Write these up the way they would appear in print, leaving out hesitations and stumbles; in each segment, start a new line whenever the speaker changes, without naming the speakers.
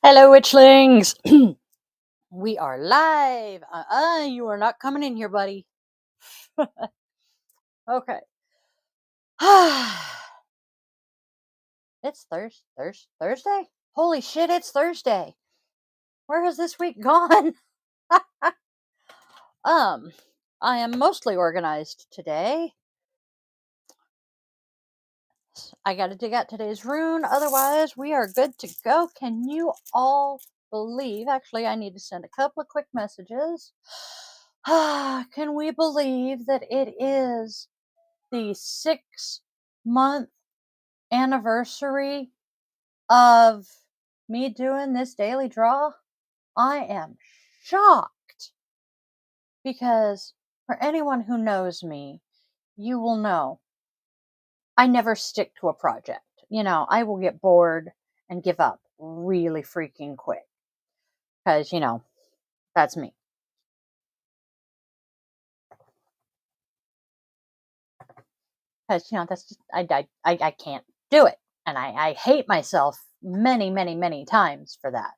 Hello, witchlings. We are live. You are not coming in here, buddy. Okay. It's Thursday. Holy shit! It's Thursday. Where has this week gone? um, I am mostly organized today. I got to dig out today's rune. Otherwise, we are good to go. Can you all believe? Actually, I need to send a couple of quick messages. Can we believe that it is the 6-month anniversary of me doing this daily draw? I am shocked because for anyone who knows me, you will know I never stick to a project. I will get bored and give up really freaking quick because, that's me. Because, that's just, I can't do it. And I hate myself many, many, many times for that.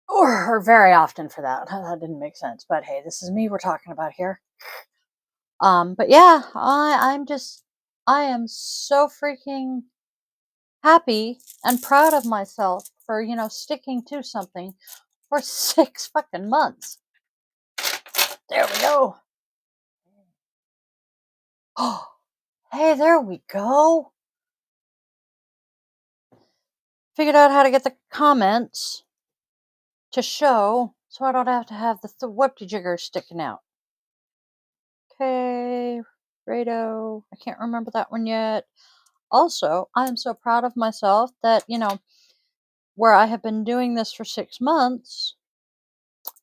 Or very often for that. That didn't make sense. But hey, this is me we're talking about here. But yeah, I am so freaking happy and proud of myself for, sticking to something for 6 fucking months. There we go. Oh, hey, there we go. Figured out how to get the comments to show so I don't have to have the whoop-de-jigger sticking out. Okay, Rado. I can't remember that one yet. Also, I am so proud of myself that, where I have been doing this for 6 months,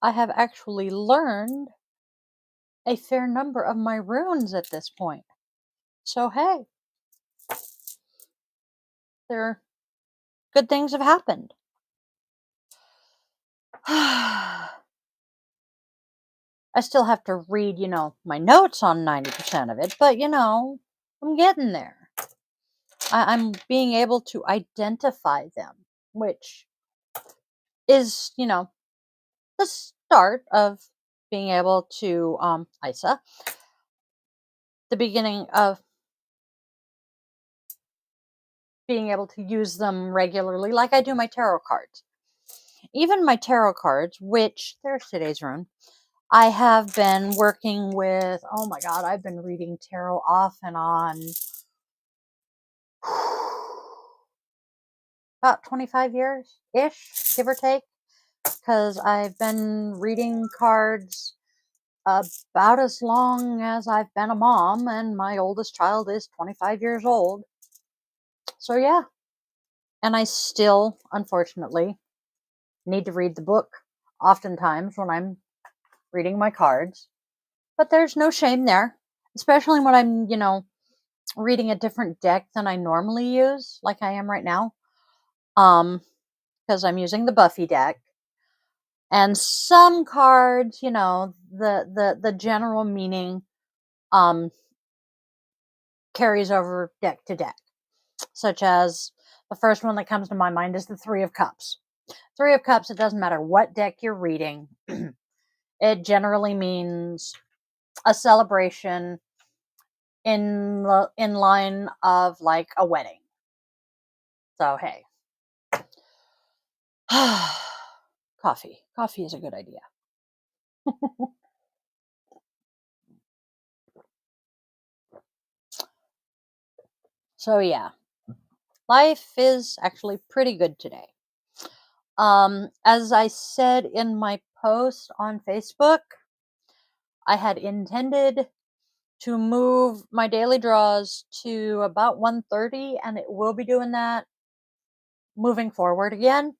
I have actually learned a fair number of my runes at this point. So, hey, good things have happened. I still have to read, my notes on 90% of it, but, I'm getting there. I'm being able to identify them, which is, the start of being able to, Isa, the beginning of being able to use them regularly, like I do my tarot cards. Even my tarot cards, which, there's today's rune, I have been working with, oh my god, I've been reading tarot off and on about 25 years-ish, give or take, because I've been reading cards about as long as I've been a mom, and my oldest child is 25 years old. So yeah. And I still, unfortunately, need to read the book oftentimes when I'm reading my cards. But there's no shame there, especially when I'm, reading a different deck than I normally use, like I am right now. Because I'm using the Buffy deck. And some cards, the general meaning carries over deck to deck. Such as the first one that comes to my mind is the Three of Cups. Three of Cups, it doesn't matter what deck you're reading. It generally means a celebration in line of like a wedding. So hey. Coffee is a good idea. So yeah, life is actually pretty good today. As I said in my post on Facebook, I had intended to move my daily draws to about 1:30, and it will be doing that moving forward again.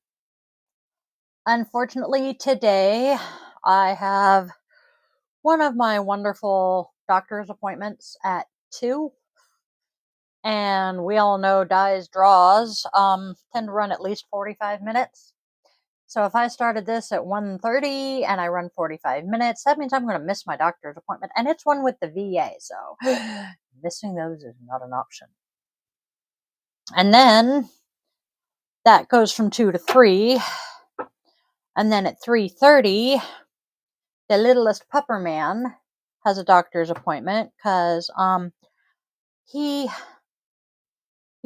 Unfortunately, today I have one of my wonderful doctor's appointments at 2. And we all know Dai's draws tend to run at least 45 minutes. So if I started this at 1:30 and I run 45 minutes, that means I'm going to miss my doctor's appointment. And it's one with the VA, so missing those is not an option. And then That goes from 2 to 3. And then at 3:30, the littlest pupper man has a doctor's appointment because he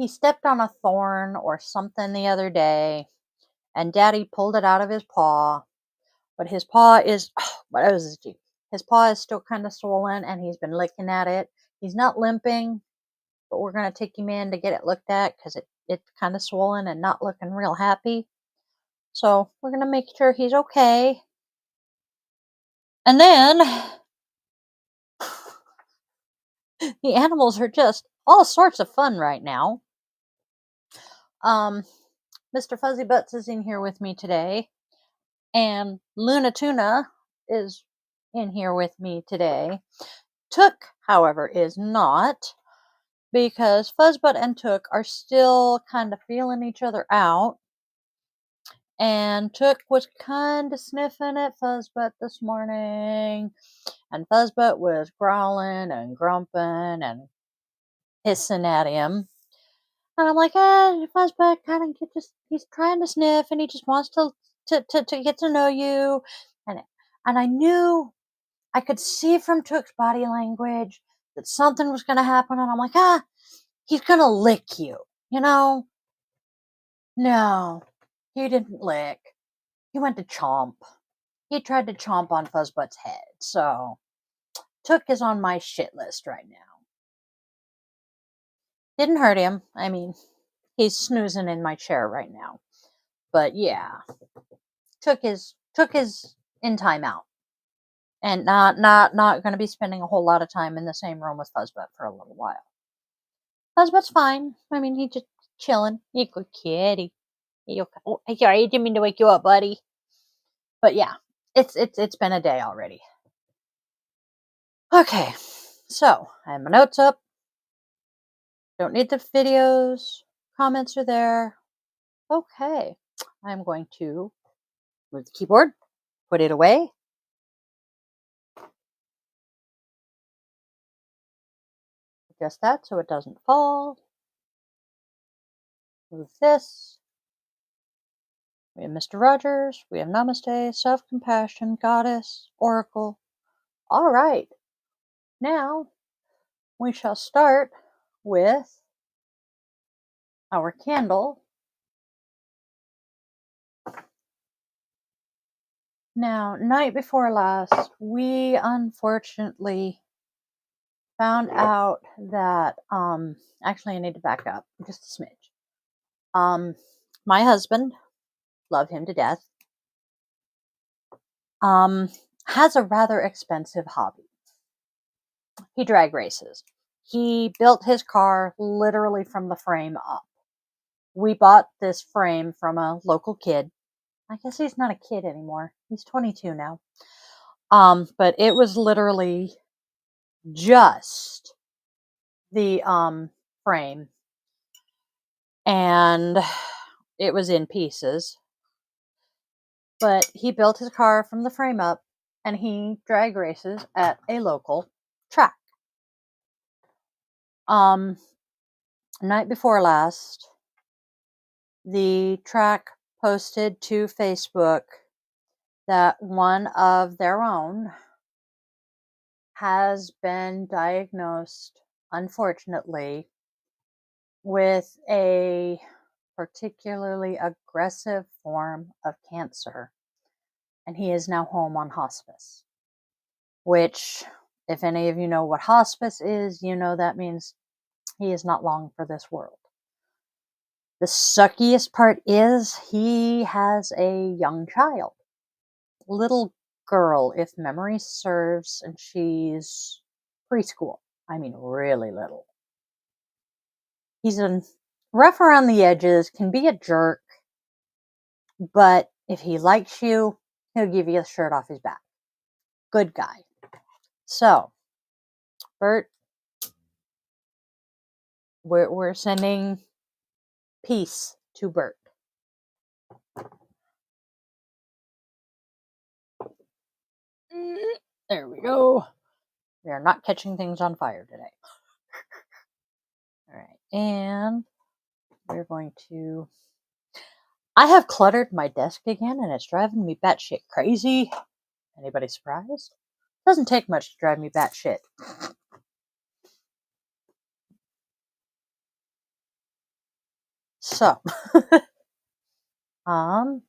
stepped on a thorn or something the other day, and Daddy pulled it out of his paw. But his paw is what is it? His paw is still kind of swollen, and he's been licking at it. He's not limping, but we're gonna take him in to get it looked at because it's kind of swollen and not looking real happy. So we're gonna make sure he's okay. And then the animals are just all sorts of fun right now. Mr. Fuzzy Butts is in here with me today, and Luna Tuna is in here with me today. Took, however, is not, because Fuzzbutt and Took are still kind of feeling each other out. And Took was kind of sniffing at Fuzzbutt this morning, and Fuzzbutt was growling and grumping and hissing at him. And I'm like, Fuzzbutt kind of he's trying to sniff and he just wants to get to know you. And I knew, I could see from Took's body language that something was going to happen. And I'm like, he's going to lick you, you know? No, he didn't lick. He went to chomp. He tried to chomp on Fuzzbutt's head. So Took is on my shit list right now. Didn't hurt him. I mean, he's snoozing in my chair right now. But yeah, Took is in timeout, and not going to be spending a whole lot of time in the same room with Fuzzbutt for a little while. Fuzzbutt's fine. I mean, he's just chilling. He's a good kitty. Oh, sorry, I didn't mean to wake you up, buddy. But yeah, it's been a day already. Okay, so I have my notes up. Don't need the videos. Comments are there. Okay, I'm going to move the keyboard, put it away. Adjust that so it doesn't fall. Move this. We have Mr. Rogers. We have Namaste, Self-Compassion, Goddess, Oracle. All right. Now we shall start with our candle. Now, night before last, we unfortunately found out that, actually I need to back up just a smidge. My husband, love him to death, has a rather expensive hobby. He drag races. He built his car literally from the frame up. We bought this frame from a local kid. I guess he's not a kid anymore. He's 22 now. But it was literally just the frame, and it was in pieces. But he built his car from the frame up, and he drag races at a local track. Night before last, the track posted to Facebook that one of their own has been diagnosed, unfortunately, with a particularly aggressive form of cancer, and he is now home on hospice. Which, if any of you know what hospice is, you know that means he is not long for this world. The suckiest part is he has a young child, little girl, if memory serves, and she's preschool. I mean, really little. He's rough around the edges, can be a jerk, but if he likes you, he'll give you a shirt off his back. Good guy. So, Bert, we're sending peace to Bert. There we go. We are not catching things on fire today. All right, and we're going to I have cluttered my desk again and it's driving me batshit crazy. Anybody surprised? Doesn't take much to drive me batshit. So, I'm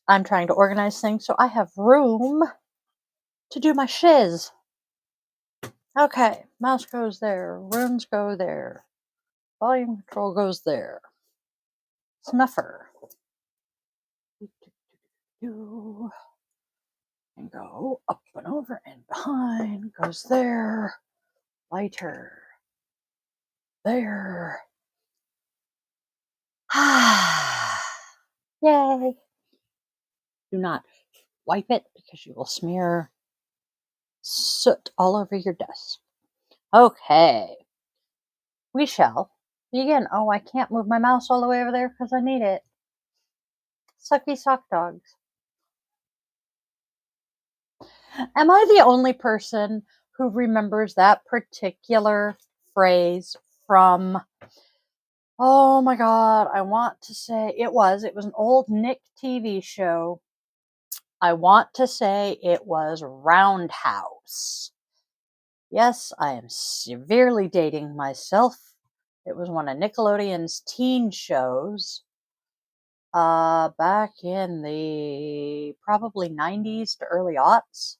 trying to organize things so I have room to do my shiz. Okay, mouse goes there, runes go there, volume control goes there. Snuffer. And go up and over and behind goes there. Lighter. There. Yay. Do not wipe it because you will smear soot all over your desk. Okay. We shall begin. Oh, I can't move my mouse all the way over there because I need it. Sucky sock dogs. Am I the only person who remembers that particular phrase from, oh my God, I want to say it was an old Nick TV show. I want to say it was Roundhouse. Yes, I am severely dating myself. It was one of Nickelodeon's teen shows. Back in the probably 90s to early aughts.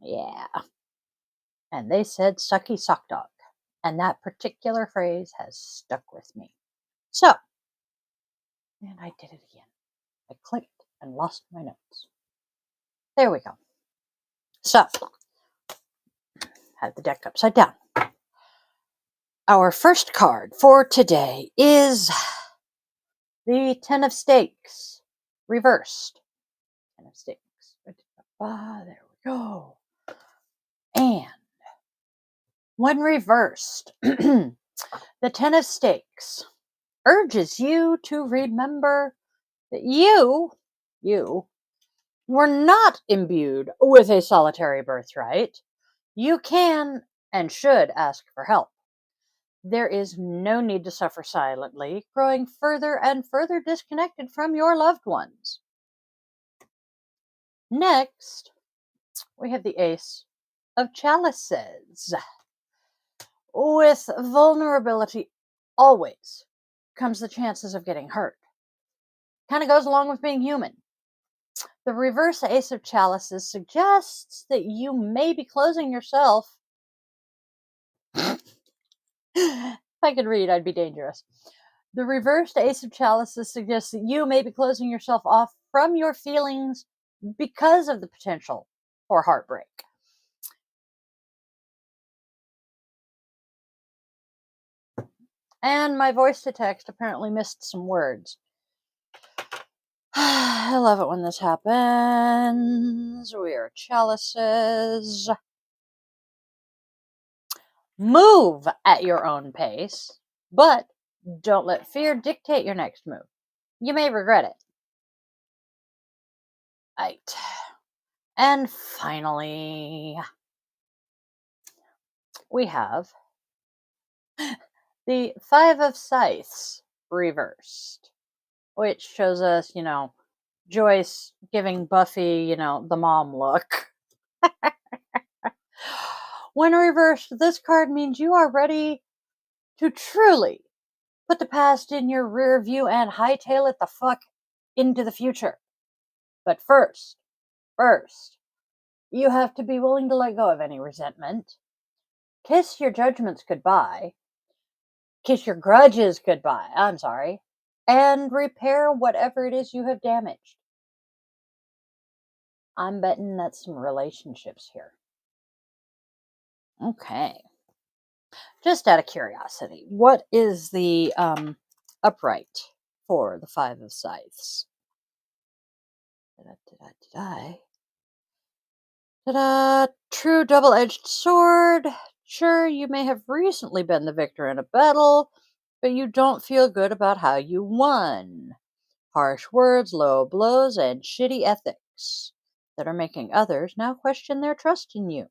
Yeah. And they said sucky sock dog. And that particular phrase has stuck with me. So, and I did it again. I clicked and lost my notes. There we go. So, have the deck upside down. Our first card for today is the Ten of Stakes, reversed. Ten of Stakes. There we go. And when reversed, the Ten of Stakes urges you to remember that you were not imbued with a solitary birthright. You can and should ask for help. There is no need to suffer silently, growing further and further disconnected from your loved ones. Next, we have the Ace of Chalices. With vulnerability always comes the chances of getting hurt. Kind of goes along with being human. The reverse Ace of Chalices suggests that you may be closing yourself. If I could read, I'd be dangerous. The reversed Ace of Chalices suggests that you may be closing yourself off from your feelings because of the potential for heartbreak. And my voice to text apparently missed some words. I love it when this happens. We are chalices. Move at your own pace, but don't let fear dictate your next move. You may regret it. Right. And finally, we have the Five of Scythes reversed, which shows us, Joyce giving Buffy, the mom look. When reversed, this card means you are ready to truly put the past in your rear view and hightail it the fuck into the future. But first, you have to be willing to let go of any resentment. Kiss your judgments goodbye. Kiss your grudges goodbye. I'm sorry. And repair whatever it is you have damaged. I'm betting that's some relationships here. Okay. Just out of curiosity, what is the upright for the Five of Scythes? Ta-da! True double-edged sword. Sure, you may have recently been the victor in a battle, but you don't feel good about how you won. Harsh words, low blows, and shitty ethics that are making others now question their trust in you.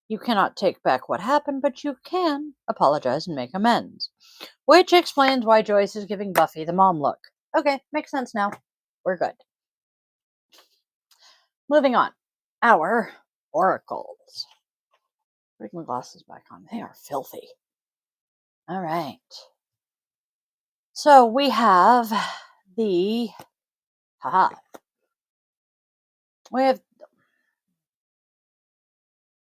You cannot take back what happened, but you can apologize and make amends. Which explains why Joyce is giving Buffy the mom look. Okay, makes sense now. We're good. Moving on. Our oracles. Putting my glasses back on. They are filthy. All right. So we have the we have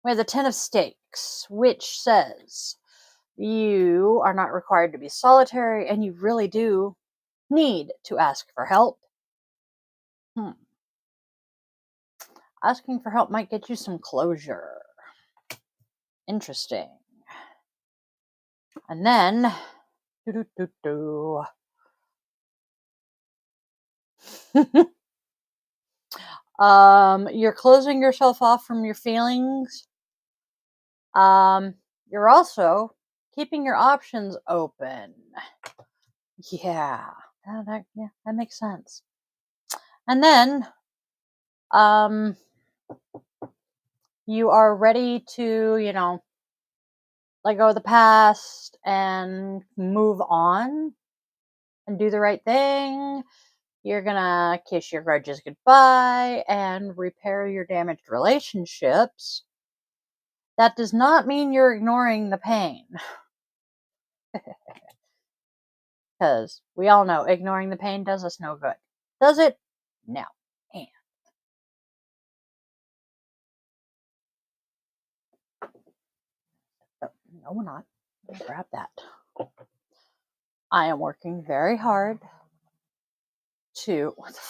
the 10 of stakes, which says you are not required to be solitary and you really do need to ask for help. Asking for help might get you some closure. Interesting. And then you're closing yourself off from your feelings. You're also keeping your options open. Yeah, that makes sense. And then, you are ready to, let go of the past and move on and do the right thing. You're gonna kiss your grudges goodbye and repair your damaged relationships. That does not mean you're ignoring the pain. Because we all know ignoring the pain does us no good. Does it? No. And no, we're not. Grab that. I am working very hard to. What the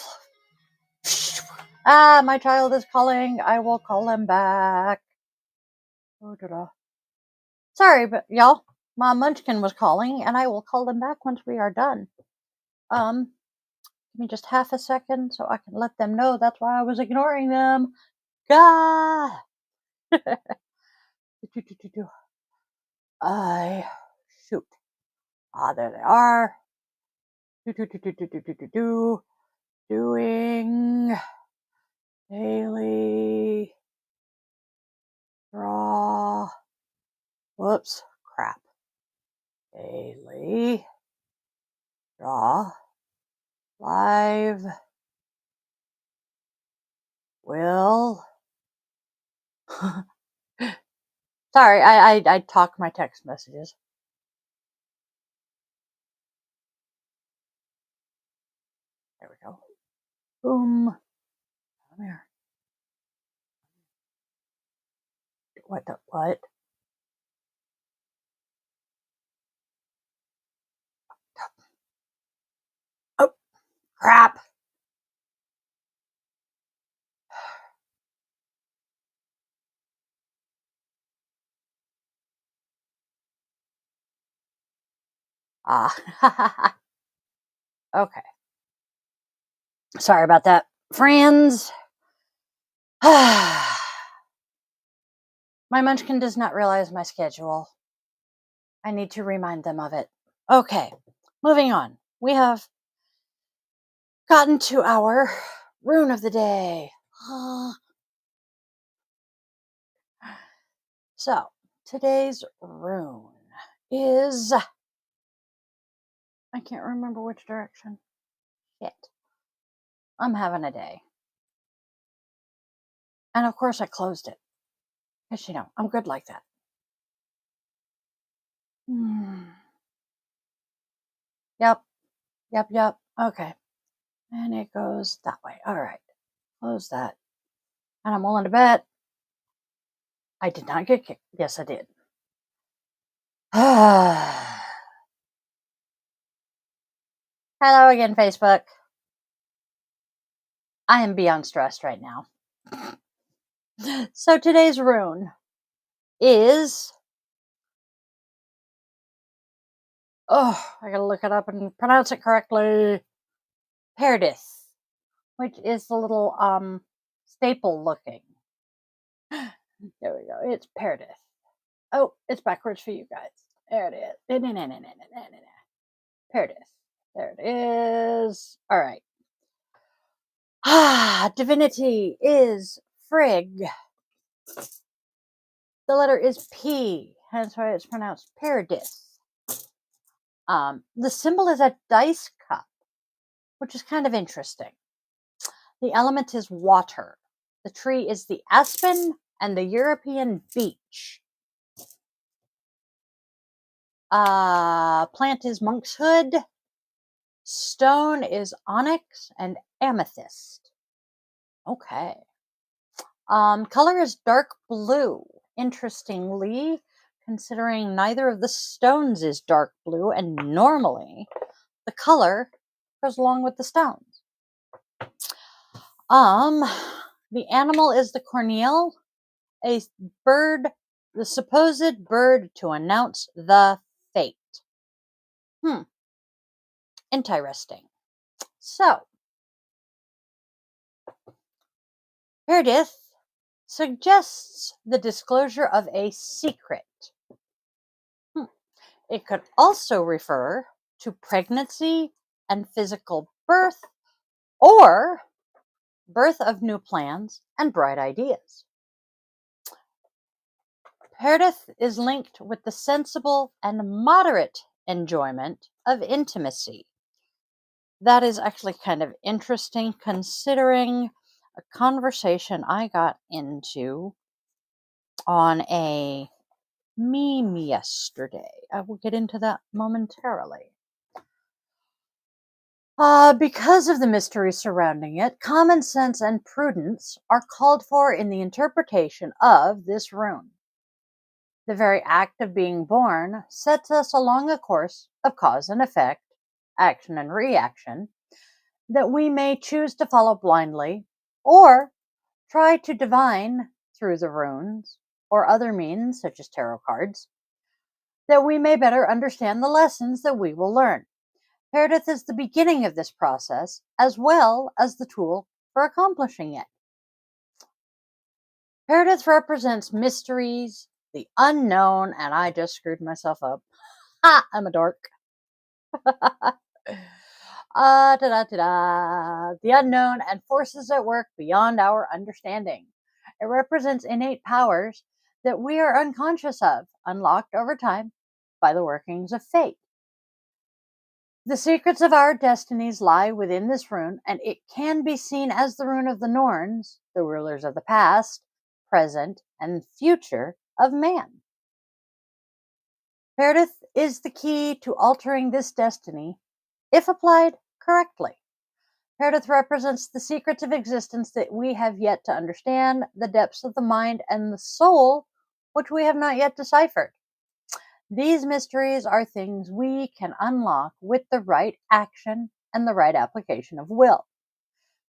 fuck? My child is calling. I will call him back. Sorry, but y'all, Mom Munchkin was calling, and I will call them back once we are done. Give me just half a second so I can let them know that's why I was ignoring them. Gah! Shoot. There they are. Doing daily draw. Whoops, crap. Daily draw. Live will. Sorry, I talk my text messages. There we go. Boom. Come here. What the what? Oh, crap. Okay. Sorry about that, friends. My munchkin does not realize my schedule. I need to remind them of it. Okay, moving on. We have gotten to our rune of the day. So, today's rune is. I can't remember which direction. Shit. I'm having a day. And of course, I closed it. Because, I'm good like that. Yep. Okay. And it goes that way. All right. Close that. And I'm willing to bet I did not get kicked. Yes, I did. Hello again, Facebook. I am beyond stressed right now. So today's rune is. I gotta look it up and pronounce it correctly. Paradis, which is the little staple looking. There we go. It's Paradis. Oh, it's backwards for you guys. There it is. Paradis. There it is. All right. Divinity is Frigg. The letter is P, hence why it's pronounced Paradis. The symbol is a dice cup, which is kind of interesting. The element is water. The tree is the aspen and the European beech. Plant is monkshood. Stone is onyx and amethyst. Okay. Color is dark blue. Interestingly, considering neither of the stones is dark blue, and normally the color goes along with the stones. The animal is the corneal, a bird, the supposed bird to announce the fate. Interesting. So, Meredith suggests the disclosure of a secret. It could also refer to pregnancy and physical birth, or birth of new plans and bright ideas. Meredith is linked with the sensible and moderate enjoyment of intimacy. That is actually kind of interesting, considering a conversation I got into on a meme yesterday. I will get into that momentarily. Because of the mystery surrounding it, common sense and prudence are called for in the interpretation of this rune. The very act of being born sets us along a course of cause and effect, action and reaction, that we may choose to follow blindly or try to divine through the runes or other means such as tarot cards, that we may better understand the lessons that we will learn. Meredith is the beginning of this process as well as the tool for accomplishing it. Meredith represents mysteries, the unknown, and I just screwed myself up. Ha! I'm a dork. The unknown and forces at work beyond our understanding. It represents innate powers that we are unconscious of, unlocked over time by the workings of fate. The secrets of our destinies lie within this rune, and it can be seen as the rune of the Norns, the rulers of the past, present, and future of man. Meredith is the key to altering this destiny if applied correctly. Meredith represents the secrets of existence that we have yet to understand, the depths of the mind and the soul which we have not yet deciphered. These mysteries are things we can unlock with the right action and the right application of will.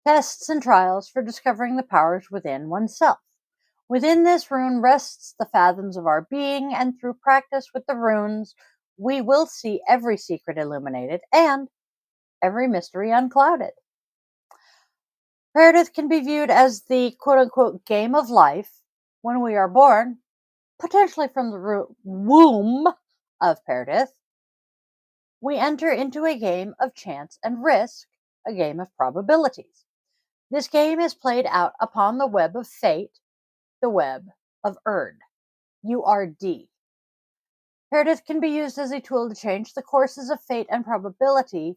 Tests and trials for discovering the powers within oneself. Within this rune rests the fathoms of our being, and through practice with the runes, we will see every secret illuminated and every mystery unclouded. Meredith can be viewed as the quote-unquote game of life when we are born, potentially from the womb of Meredith. We enter into a game of chance and risk, a game of probabilities. This game is played out upon the web of fate, the web of Erd, URD. Meredith can be used as a tool to change the courses of fate and probability,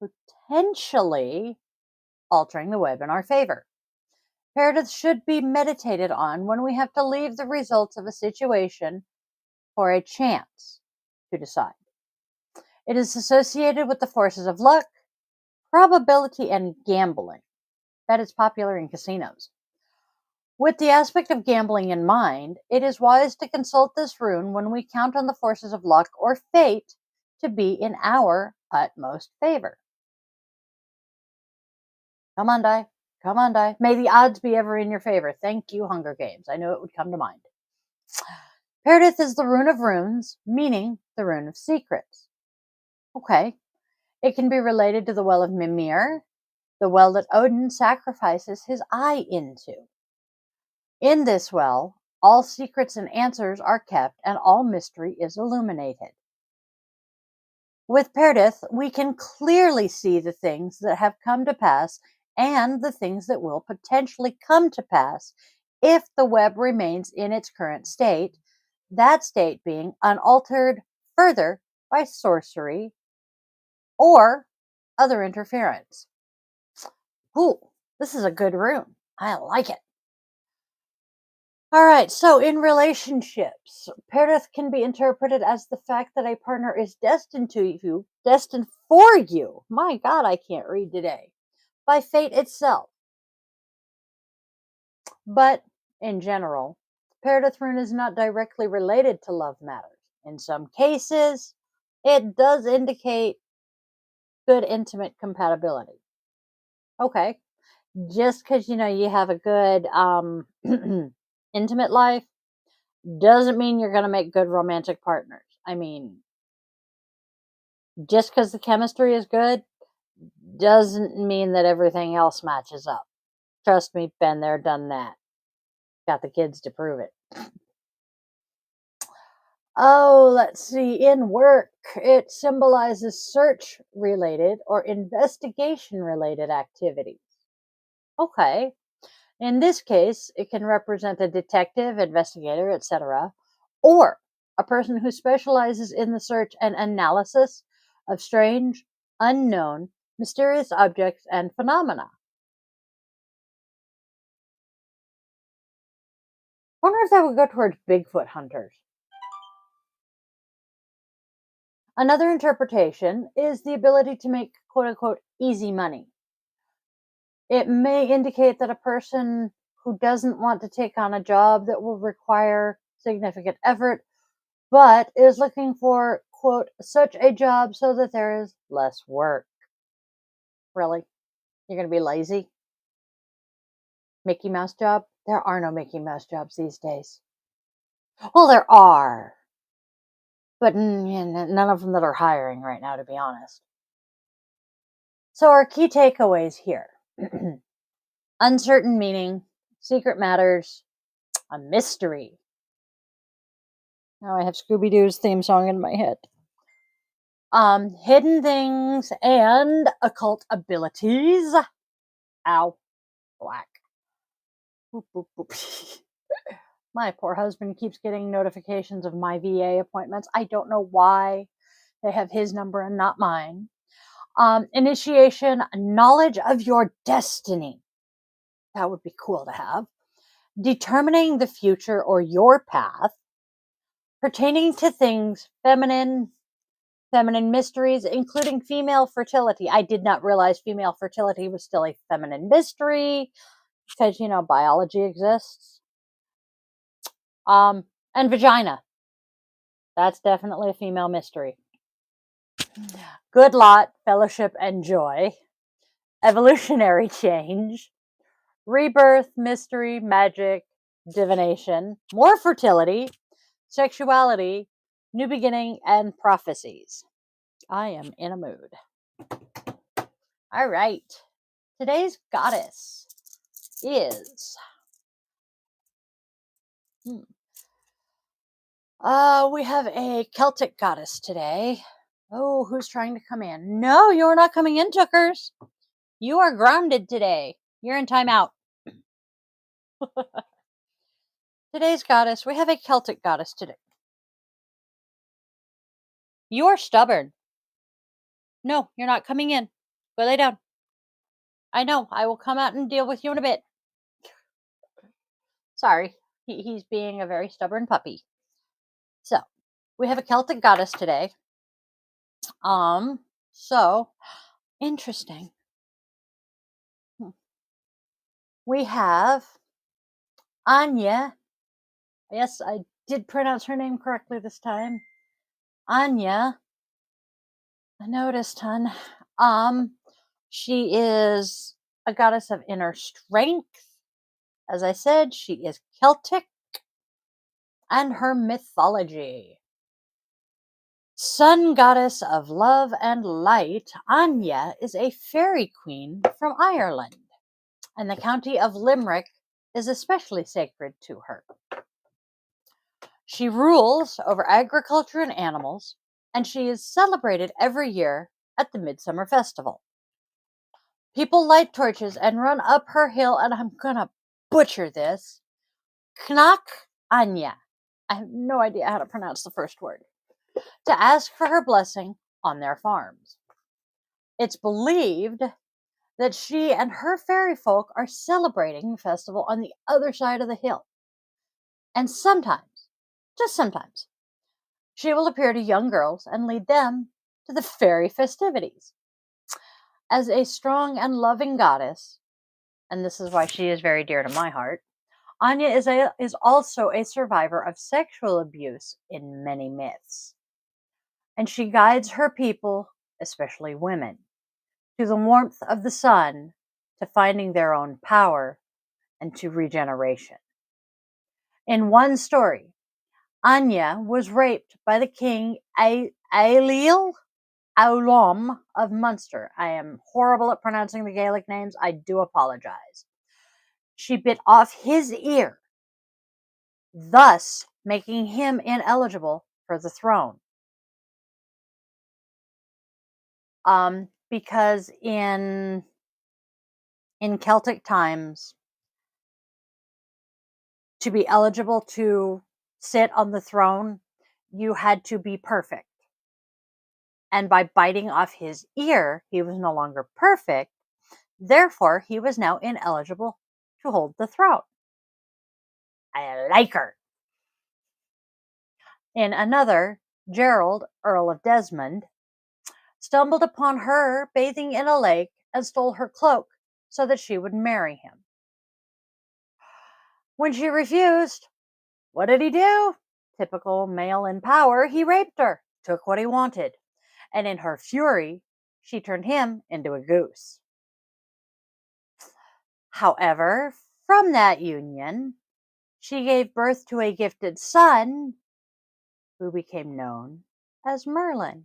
potentially altering the web in our favor. Meredith should be meditated on when we have to leave the results of a situation for a chance to decide. It is associated with the forces of luck, probability, and gambling. That is popular in casinos. With the aspect of gambling in mind, it is wise to consult this rune when we count on the forces of luck or fate to be in our utmost favor. Come on, die. Come on, die. May the odds be ever in your favor. Thank you, Hunger Games. I knew it would come to mind. Meredith is the rune of runes, meaning the rune of secrets. Okay. It can be related to the well of Mimir, the well that Odin sacrifices his eye into. In this well, all secrets and answers are kept, and all mystery is illuminated. With Meredith, we can clearly see the things that have come to pass and the things that will potentially come to pass if the web remains in its current state, that state being unaltered further by sorcery or other interference. Ooh, this is a good rune. I like it. All right, so in relationships, Perith can be interpreted as the fact that a partner is destined for you. My God, I can't read today. By fate itself. But in general, Peridot rune is not directly related to love matters. In some cases, it does indicate good intimate compatibility. Okay, just because you have a good intimate life doesn't mean you're going to make good romantic partners. I mean, just because the chemistry is good doesn't mean that everything else matches up. Trust me, been there, done that. Got the kids to prove it. Oh, let's see. In work, it symbolizes search related or investigation related activities. Okay. In this case, it can represent a detective, investigator, etc., or a person who specializes in the search and analysis of strange, unknown, mysterious objects and phenomena. I wonder if that would go towards Bigfoot hunters. Another interpretation is the ability to make quote unquote easy money. It may indicate that a person who doesn't want to take on a job that will require significant effort, but is looking for, quote, such a job so that there is less work. Really? You're going to be lazy? Mickey Mouse job? There are no Mickey Mouse jobs these days. Well, there are, but none of them that are hiring right now, to be honest. So our key takeaways here. Uncertain meaning, secret matters, a mystery. Now I have Scooby-Doo's theme song in my head. Hidden things and occult abilities. Ow. Black. Boop, boop, boop. My poor husband keeps getting notifications of my VA appointments. I don't know why they have his number and not mine. Initiation, knowledge of your destiny. That would be cool to have. Determining the future or your path. Pertaining to things feminine mysteries, including female fertility. I did not realize female fertility was still a feminine mystery because, biology exists. And vagina. That's definitely a female mystery. Good lot, fellowship, and joy. Evolutionary change. Rebirth, mystery, magic, divination. More fertility. Sexuality, new beginning, and prophecies. I am in a mood. All right. Today's goddess is... we have a Celtic goddess today. Oh, who's trying to come in? No, you're not coming in, Tookers. You are grounded today. You're in timeout. Today's goddess, we have a Celtic goddess today. You are stubborn. No, you're not coming in. Go lay down. I know. I will come out and deal with you in a bit. Sorry. He's being a very stubborn puppy. So, we have a Celtic goddess today. So, interesting. We have Anya. Yes, I did pronounce her name correctly this time. Anya. I noticed, hun. She is a goddess of inner strength. As I said, she is Celtic. And her mythology. Sun goddess of love and light, Anya is a fairy queen from Ireland, and the county of Limerick is especially sacred to her. She rules over agriculture and animals, and she is celebrated every year at the Midsummer Festival. People light torches and run up her hill, and I'm gonna butcher this, Knak Anya. I have no idea how to pronounce the first word. To ask for her blessing on their farms. It's believed that she and her fairy folk are celebrating the festival on the other side of the hill. And sometimes, just sometimes, she will appear to young girls and lead them to the fairy festivities. As a strong and loving goddess, and this is why she is very dear to my heart, Anya is also a survivor of sexual abuse in many myths. And she guides her people, especially women, to the warmth of the sun, to finding their own power, and to regeneration. In one story, Anya was raped by the king Ailill Aulom of Munster. I am horrible at pronouncing the Gaelic names. I do apologize. She bit off his ear, thus making him ineligible for the throne. Because in Celtic times, to be eligible to sit on the throne, you had to be perfect. And by biting off his ear, he was no longer perfect. Therefore, he was now ineligible to hold the throne. I like her. In another, Gerald, Earl of Desmond, stumbled upon her bathing in a lake and stole her cloak so that she would marry him. When she refused, what did he do? Typical male in power, he raped her, took what he wanted, and in her fury, she turned him into a goose. However, from that union, she gave birth to a gifted son who became known as Merlin.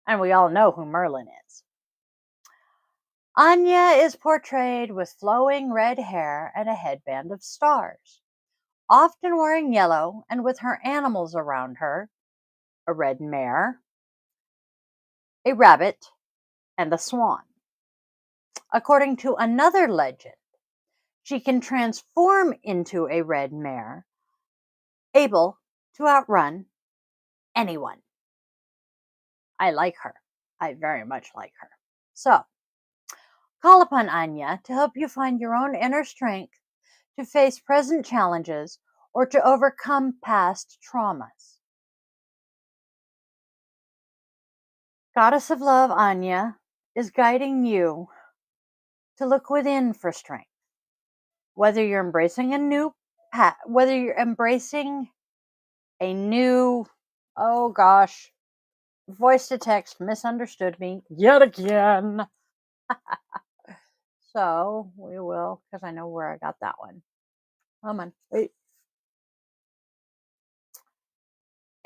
And we all know who Merlin is. Anya is portrayed with flowing red hair and a headband of stars, often wearing yellow and with her animals around her, a red mare, a rabbit, and a swan. According to another legend, she can transform into a red mare, able to outrun anyone. I like her. I very much like her. So, call upon Anya to help you find your own inner strength to face present challenges or to overcome past traumas. Goddess of Love Anya is guiding you to look within for strength. Whether you're embracing a new oh gosh, voice to text misunderstood me yet again. So we will, because I know where I got that one. Come on, wait.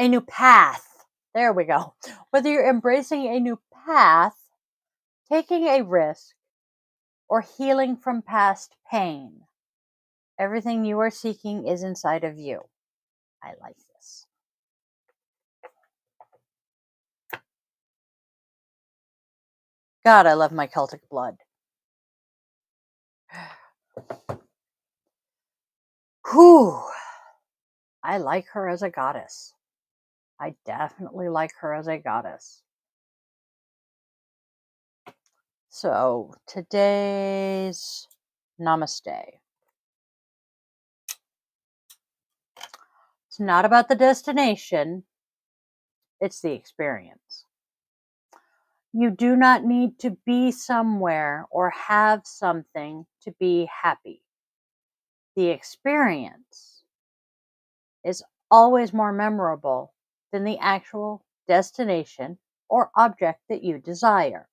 A new path. There we go. Whether you're embracing a new path, taking a risk, or healing from past pain, everything you are seeking is inside of you. I like this. God, I love my Celtic blood. Whew. I like her as a goddess. I definitely like her as a goddess. So today's Namaste. It's not about the destination, it's the experience. You do not need to be somewhere or have something to be happy. The experience is always more memorable than the actual destination or object that you desire.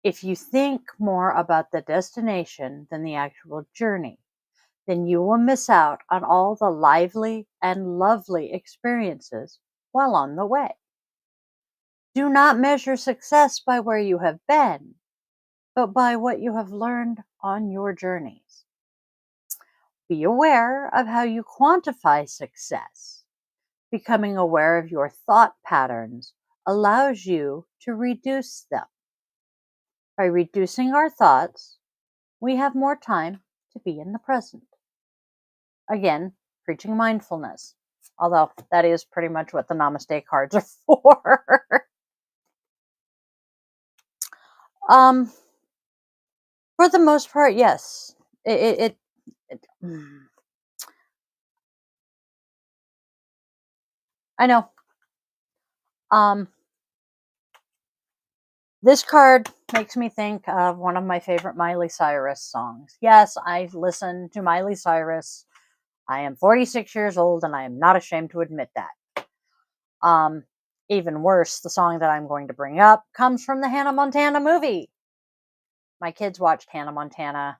If you think more about the destination than the actual journey, then you will miss out on all the lively and lovely experiences while on the way. Do not measure success by where you have been, but by what you have learned on your journeys. Be aware of how you quantify success. Becoming aware of your thought patterns allows you to reduce them. By reducing our thoughts, we have more time to be in the present. Again, preaching mindfulness. Although that is pretty much what the Namaste cards are for. um, for the most part, yes. Mm, I know. Um, this card makes me think of one of my favorite Miley Cyrus songs. Yes, I listen to Miley Cyrus. I am 46 years old and I am not ashamed to admit that. Um, Even worse, the song that I'm going to bring up comes from the Hannah Montana movie. My kids watched Hannah Montana.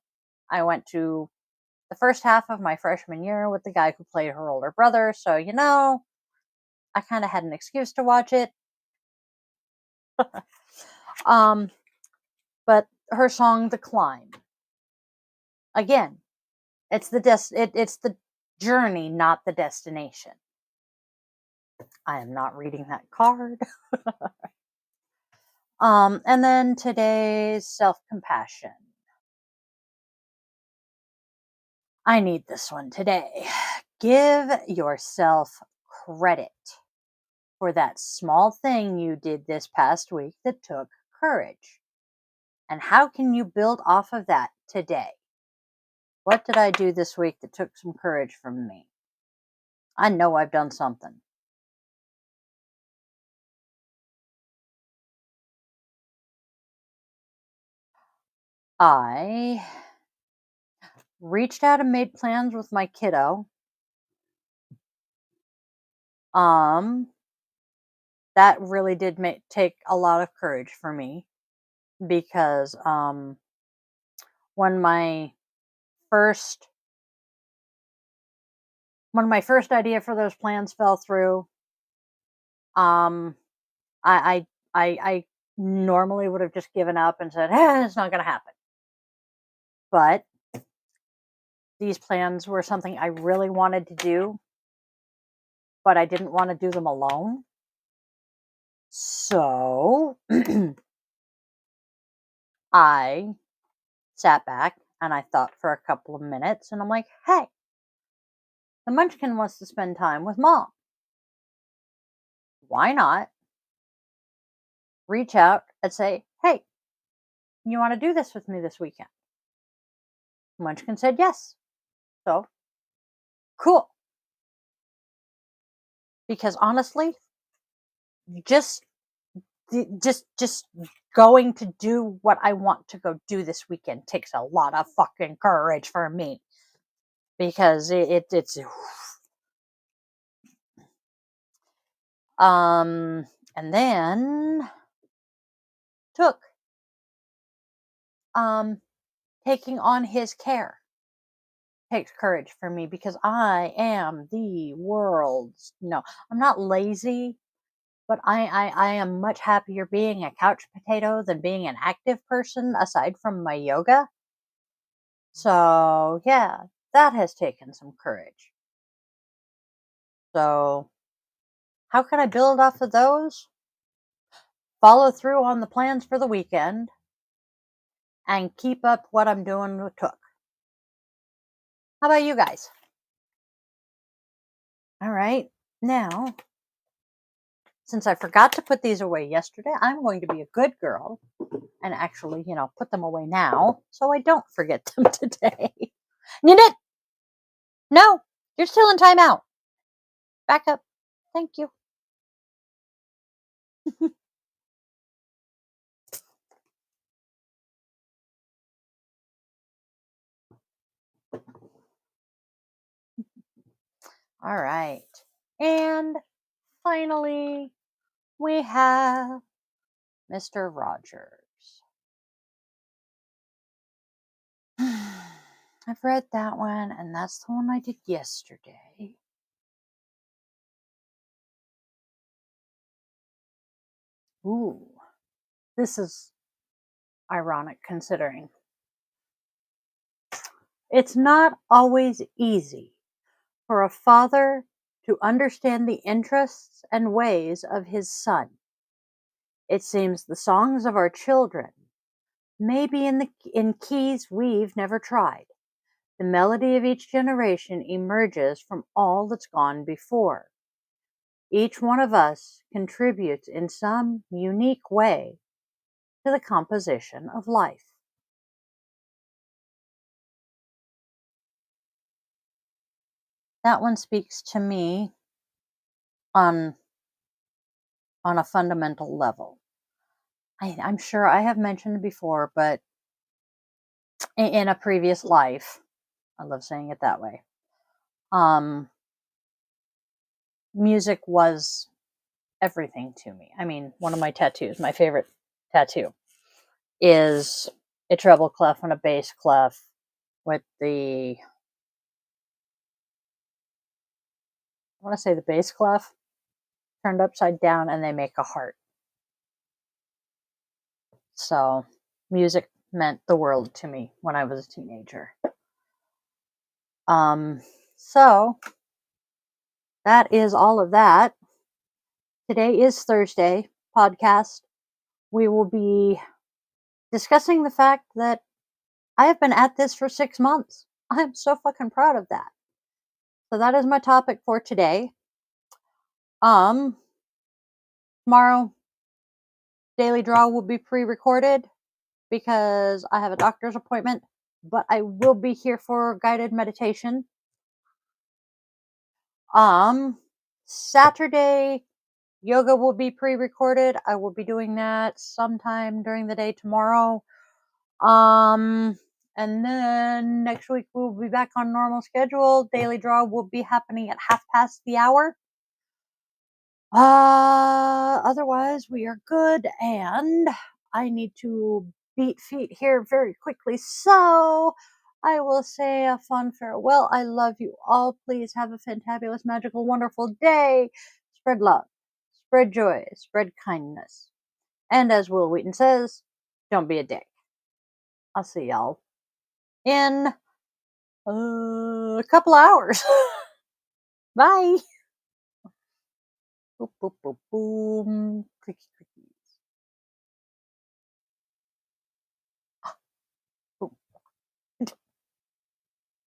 I went to the first half of my freshman year with the guy who played her older brother, so I kind of had an excuse to watch it. um, but her song "The Climb," again, it's it's the journey, not the destination. I am not reading that card. And then today's self-compassion. I need this one today. Give yourself credit for that small thing you did this past week that took courage. And how can you build off of that today? What did I do this week that took some courage from me? I know I've done something. I reached out and made plans with my kiddo. That really did take a lot of courage for me because when my first idea for those plans fell through, um, I normally would have just given up and said, it's not going to happen. But these plans were something I really wanted to do, but I didn't want to do them alone. So I sat back and I thought for a couple of minutes and I'm like, hey, the Munchkin wants to spend time with mom. Why not reach out and say, hey, you want to do this with me this weekend? Munchkin said yes. So cool. Because honestly, just just going to do what I want to go do this weekend takes a lot of fucking courage for me. Because it's and then took taking on his care takes courage for me because I am the world's I'm not lazy, but I am much happier being a couch potato than being an active person aside from my yoga. So yeah, that has taken some courage. So how can I build off of those? Follow through on the plans for the weekend and keep up what I'm doing with Took. How about you guys? All right. Now, since I forgot to put these away yesterday, I'm going to be a good girl and actually, put them away now so I don't forget them today. Ninette! No, you're still in timeout. Back up. Thank you. All right. And finally, we have Mr. Rogers. I've read that one, and that's the one I did yesterday. Ooh, this is ironic considering. It's not always easy for a father to understand the interests and ways of his son. It seems the songs of our children maybe in keys we've never tried. The melody of each generation emerges from all that's gone before. Each one of us contributes in some unique way to the composition of life. That one speaks to me on a fundamental level. I'm sure I have mentioned before, but in a previous life, I love saying it that way. Music was everything to me. I mean, one of my tattoos, my favorite tattoo, is a treble clef and a bass clef with I want to say the bass clef turned upside down and they make a heart. So music meant the world to me when I was a teenager. So that is all of that. Today is Thursday podcast. We will be discussing the fact that I have been at this for 6 months. I'm so fucking proud of that. So that is my topic for today. Tomorrow, Daily Draw will be pre-recorded because I have a doctor's appointment, but I will be here for guided meditation. Saturday, yoga will be pre-recorded. I will be doing that sometime during the day tomorrow. And then next week we'll be back on normal schedule. Daily Draw will be happening at 1:30. Otherwise we are good, and I need to beat feet here very quickly. So I will say a fun farewell. I love you all. Please have a fantabulous, magical, wonderful day. Spread love, spread joy, spread kindness. And as Will Wheaton says, don't be a dick. I'll see y'all in a couple hours. Bye. Boop, boop, boop, boom. Clicky, clicky.